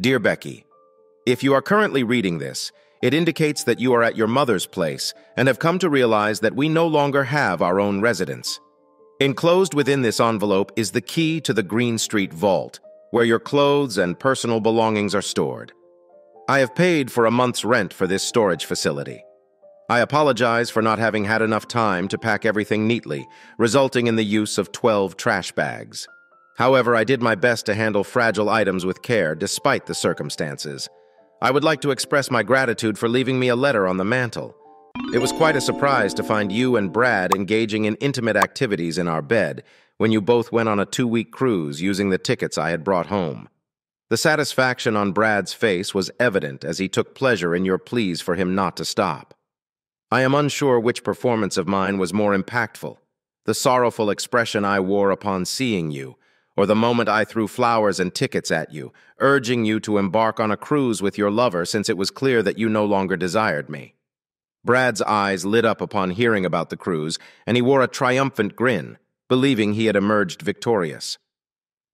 Dear Becky, if you are currently reading this, it indicates that you are at your mother's place and have come to realize that we no longer have our own residence. Enclosed within this envelope is the key to the Green Street Vault, where your clothes and personal belongings are stored. I have paid for a month's rent for this storage facility. I apologize for not having had enough time to pack everything neatly, resulting in the use of 12 trash bags. However, I did my best to handle fragile items with care despite the circumstances. I would like to express my gratitude for leaving me a letter on the mantel. It was quite a surprise to find you and Brad engaging in intimate activities in our bed when you both went on a 2-week cruise using the tickets I had brought home. The satisfaction on Brad's face was evident as he took pleasure in your pleas for him not to stop. I am unsure which performance of mine was more impactful, the sorrowful expression I wore upon seeing you, or the moment I threw flowers and tickets at you, urging you to embark on a cruise with your lover since it was clear that you no longer desired me. Brad's eyes lit up upon hearing about the cruise, and he wore a triumphant grin, believing he had emerged victorious.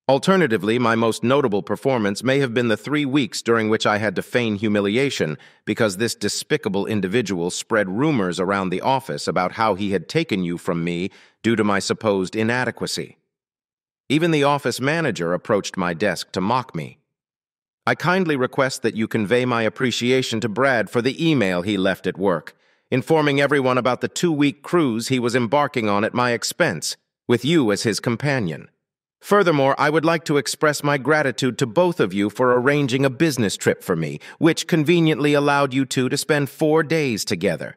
Alternatively, my most notable performance may have been the 3 weeks during which I had to feign humiliation because this despicable individual spread rumors around the office about how he had taken you from me due to my supposed inadequacy. Even the office manager approached my desk to mock me. I kindly request that you convey my appreciation to Brad for the email he left at work, informing everyone about the 2-week cruise he was embarking on at my expense, with you as his companion. Furthermore, I would like to express my gratitude to both of you for arranging a business trip for me, which conveniently allowed you two to spend 4 days together.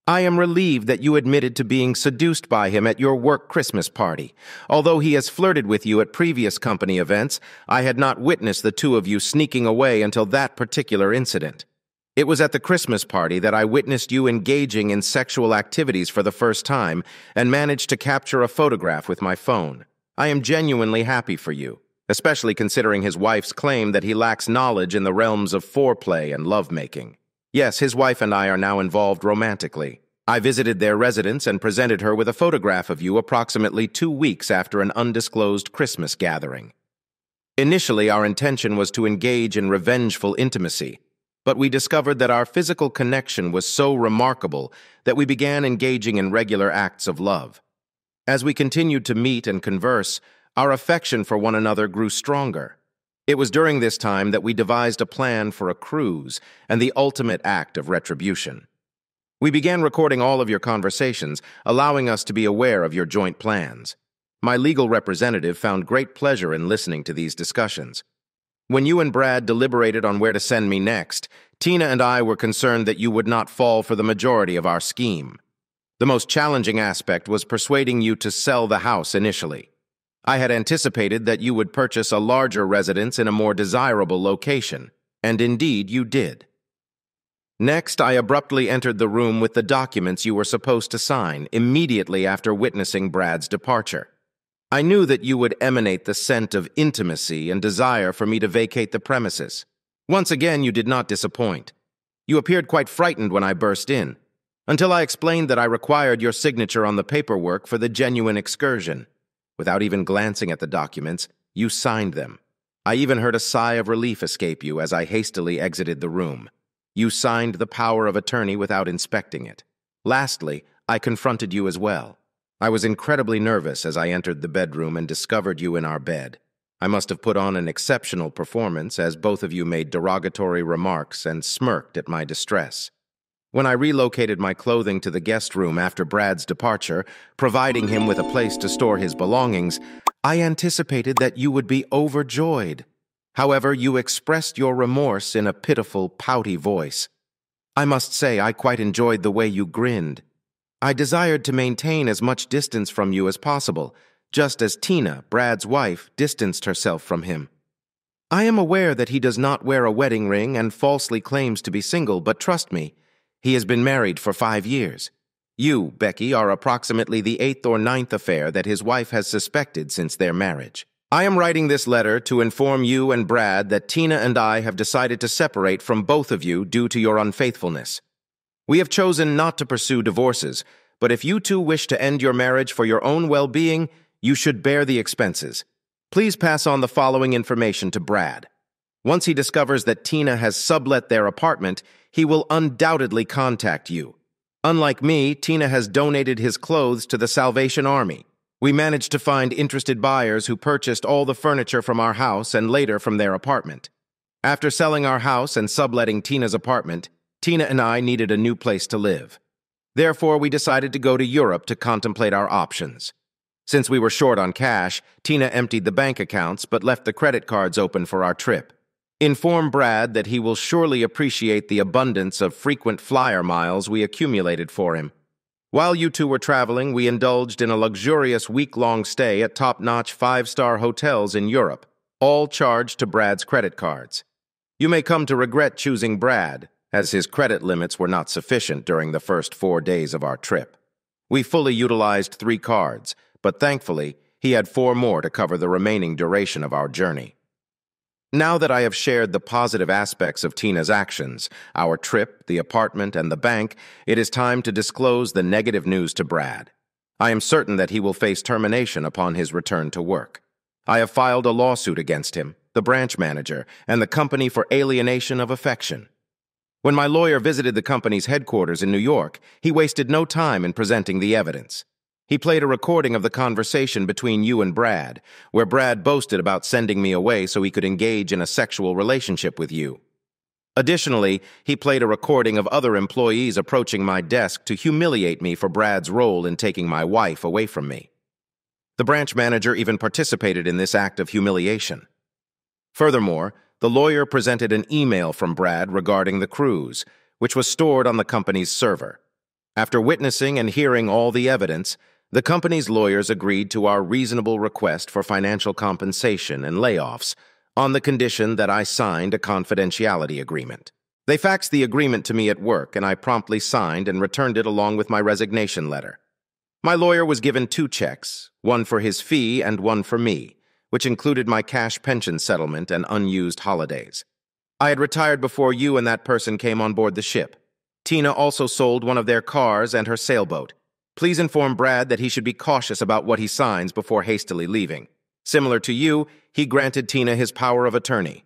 I am relieved that you admitted to being seduced by him at your work Christmas party. Although he has flirted with you at previous company events, I had not witnessed the two of you sneaking away until that particular incident. It was at the Christmas party that I witnessed you engaging in sexual activities for the first time and managed to capture a photograph with my phone. I am genuinely happy for you, especially considering his wife's claim that he lacks knowledge in the realms of foreplay and lovemaking. Yes, his wife and I are now involved romantically. I visited their residence and presented her with a photograph of you approximately 2 weeks after an undisclosed Christmas gathering. Initially, our intention was to engage in revengeful intimacy, but we discovered that our physical connection was so remarkable that we began engaging in regular acts of love. As we continued to meet and converse, our affection for one another grew stronger. It was during this time that we devised a plan for a cruise and the ultimate act of retribution. We began recording all of your conversations, allowing us to be aware of your joint plans. My legal representative found great pleasure in listening to these discussions. When you and Brad deliberated on where to send me next, Tina and I were concerned that you would not fall for the majority of our scheme. The most challenging aspect was persuading you to sell the house initially. I had anticipated that you would purchase a larger residence in a more desirable location, and indeed you did. Next, I abruptly entered the room with the documents you were supposed to sign immediately after witnessing Brad's departure. I knew that you would emanate the scent of intimacy and desire for me to vacate the premises. Once again, you did not disappoint. You appeared quite frightened when I burst in, until I explained that I required your signature on the paperwork for the genuine excursion. Without even glancing at the documents, you signed them. I even heard a sigh of relief escape you as I hastily exited the room. You signed the power of attorney without inspecting it. Lastly, I confronted you as well. I was incredibly nervous as I entered the bedroom and discovered you in our bed. I must have put on an exceptional performance as both of you made derogatory remarks and smirked at my distress. When I relocated my clothing to the guest room after Brad's departure, providing him with a place to store his belongings, I anticipated that you would be overjoyed. However, you expressed your remorse in a pitiful, pouty voice. I must say I quite enjoyed the way you grinned. I desired to maintain as much distance from you as possible, just as Tina, Brad's wife, distanced herself from him. I am aware that he does not wear a wedding ring and falsely claims to be single, but trust me, he has been married for 5 years. You, Becky, are approximately the 8th or 9th affair that his wife has suspected since their marriage. I am writing this letter to inform you and Brad that Tina and I have decided to separate from both of you due to your unfaithfulness. We have chosen not to pursue divorces, but if you two wish to end your marriage for your own well-being, you should bear the expenses. Please pass on the following information to Brad. Once he discovers that Tina has sublet their apartment, he will undoubtedly contact you. Unlike me, Tina has donated his clothes to the Salvation Army. We managed to find interested buyers who purchased all the furniture from our house and later from their apartment. After selling our house and subletting Tina's apartment, Tina and I needed a new place to live. Therefore, we decided to go to Europe to contemplate our options. Since we were short on cash, Tina emptied the bank accounts but left the credit cards open for our trip. Inform Brad that he will surely appreciate the abundance of frequent flyer miles we accumulated for him. While you two were traveling, we indulged in a luxurious week-long stay at top-notch five-star hotels in Europe, all charged to Brad's credit cards. You may come to regret choosing Brad, as his credit limits were not sufficient during the first 4 days of our trip. We fully utilized 3 cards, but thankfully, he had 4 more to cover the remaining duration of our journey. Now that I have shared the positive aspects of Tina's actions, our trip, the apartment, and the bank, it is time to disclose the negative news to Brad. I am certain that he will face termination upon his return to work. I have filed a lawsuit against him, the branch manager, and the company for alienation of affection. When my lawyer visited the company's headquarters in New York, he wasted no time in presenting the evidence. He played a recording of the conversation between you and Brad, where Brad boasted about sending me away so he could engage in a sexual relationship with you. Additionally, he played a recording of other employees approaching my desk to humiliate me for Brad's role in taking my wife away from me. The branch manager even participated in this act of humiliation. Furthermore, the lawyer presented an email from Brad regarding the cruise, which was stored on the company's server. After witnessing and hearing all the evidence, the company's lawyers agreed to our reasonable request for financial compensation and layoffs on the condition that I signed a confidentiality agreement. They faxed the agreement to me at work, and I promptly signed and returned it along with my resignation letter. My lawyer was given 2 checks, one for his fee and one for me, which included my cash pension settlement and unused holidays. I had retired before you and that person came on board the ship. Tina also sold one of their cars and her sailboat. Please inform Brad that he should be cautious about what he signs before hastily leaving. Similar to you, he granted Tina his power of attorney.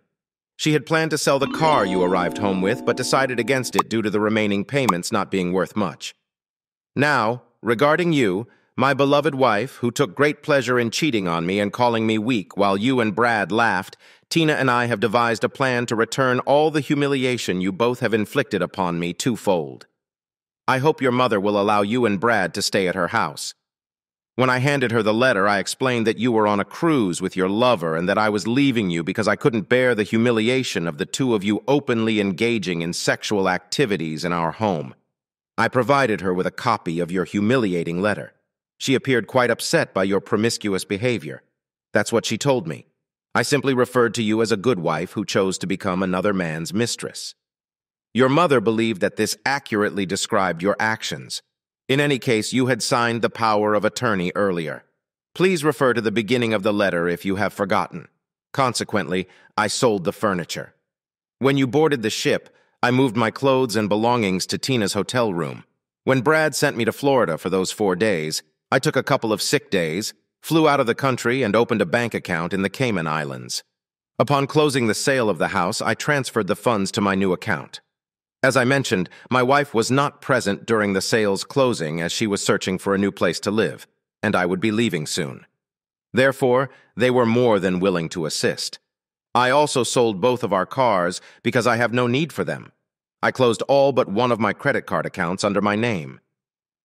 She had planned to sell the car you arrived home with, but decided against it due to the remaining payments not being worth much. Now, regarding you, my beloved wife, who took great pleasure in cheating on me and calling me weak while you and Brad laughed, Tina and I have devised a plan to return all the humiliation you both have inflicted upon me twofold. I hope your mother will allow you and Brad to stay at her house. When I handed her the letter, I explained that you were on a cruise with your lover and that I was leaving you because I couldn't bear the humiliation of the 2 of you openly engaging in sexual activities in our home. I provided her with a copy of your humiliating letter. She appeared quite upset by your promiscuous behavior. That's what she told me. I simply referred to you as a good wife who chose to become another man's mistress. Your mother believed that this accurately described your actions. In any case, you had signed the power of attorney earlier. Please refer to the beginning of the letter if you have forgotten. Consequently, I sold the furniture. When you boarded the ship, I moved my clothes and belongings to Tina's hotel room. When Brad sent me to Florida for those 4 days, I took a couple of sick days, flew out of the country, and opened a bank account in the Cayman Islands. Upon closing the sale of the house, I transferred the funds to my new account. As I mentioned, my wife was not present during the sale's closing as she was searching for a new place to live, and I would be leaving soon. Therefore, they were more than willing to assist. I also sold both of our cars because I have no need for them. I closed all but one of my credit card accounts under my name.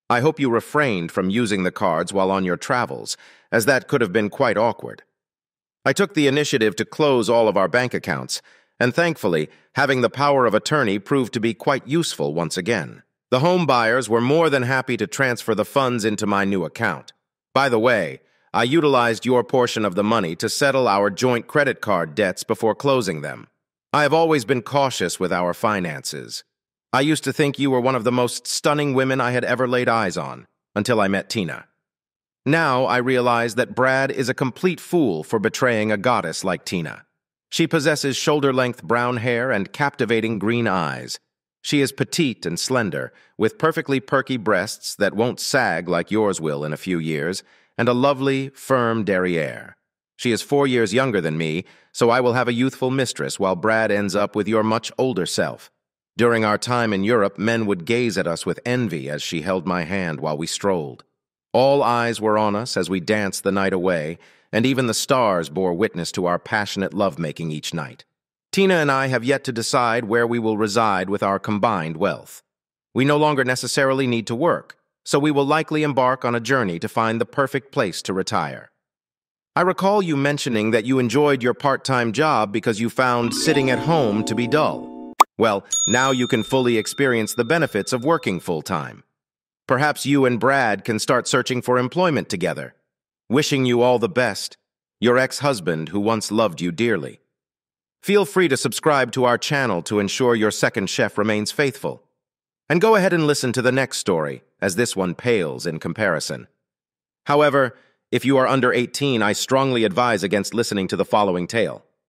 I hope you refrained from using the cards while on your travels, as that could have been quite awkward. I took the initiative to close all of our bank accounts, and thankfully, having the power of attorney proved to be quite useful once again. The home buyers were more than happy to transfer the funds into my new account. By the way, I utilized your portion of the money to settle our joint credit card debts before closing them. I have always been cautious with our finances. I used to think you were one of the most stunning women I had ever laid eyes on, until I met Tina. Now I realize that Brad is a complete fool for betraying a goddess like Tina. She possesses shoulder-length brown hair and captivating green eyes. She is petite and slender, with perfectly perky breasts that won't sag like yours will in a few years, and a lovely, firm derriere. She is 4 years younger than me, so I will have a youthful mistress while Brad ends up with your much older self. During our time in Europe, men would gaze at us with envy as she held my hand while we strolled. All eyes were on us as we danced the night away, and even the stars bore witness to our passionate lovemaking each night. Tina and I have yet to decide where we will reside with our combined wealth. We no longer necessarily need to work, so we will likely embark on a journey to find the perfect place to retire. I recall you mentioning that you enjoyed your part-time job because you found sitting at home to be dull. Well, now you can fully experience the benefits of working full-time. Perhaps you and Brad can start searching for employment together. Wishing you all the best, your ex-husband who once loved you dearly. Feel free to subscribe to our channel to ensure your second chef remains faithful. And go ahead and listen to the next story, as this one pales in comparison. However, if you are under 18, I strongly advise against listening to the following tale.